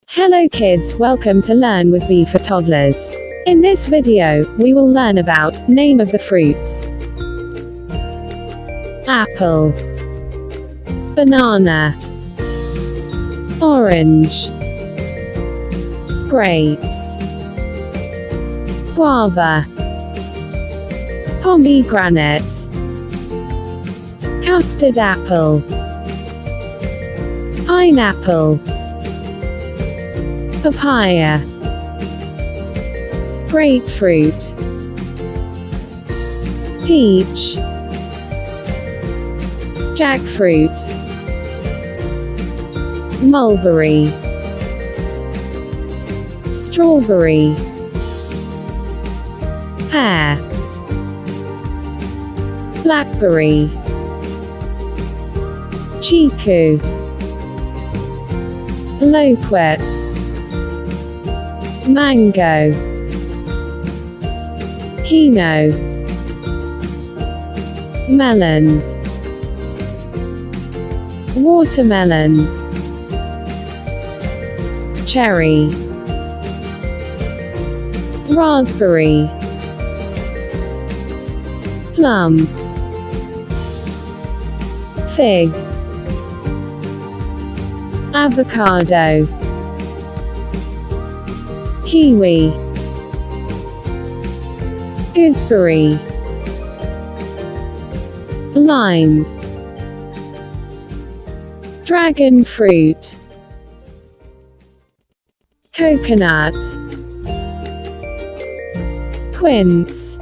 Hello kids, welcome to Learn with B for Toddlers. In this video, we will learn about name of the fruits. Apple, banana, orange, grapes, guava, pomegranate, custard apple, pineapple, papaya, grapefruit, peach, jackfruit, mulberry, strawberry, pear, blackberry, chiku, loquat, mango, kino, melon, watermelon, cherry, raspberry, plum, fig, avocado, kiwi, gooseberry, lime, dragon fruit, coconut, quince,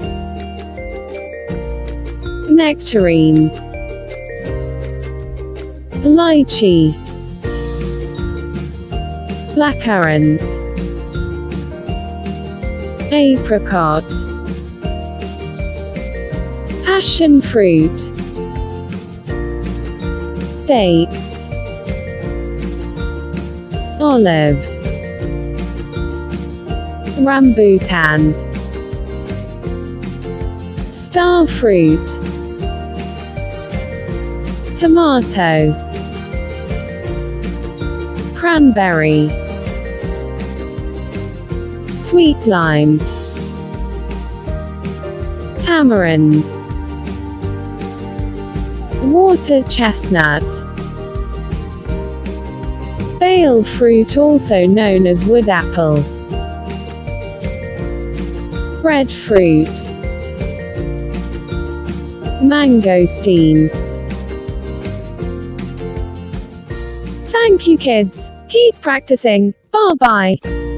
nectarine, lychee, blackcurrant, apricot, passion fruit, dates, olive, rambutan, star fruit, tomato, cranberry, sweet lime, tamarind, water chestnut, BAEL fruit also known as wood apple, breadfruit, mangosteen. Thank you kids. Keep practicing. Bye bye.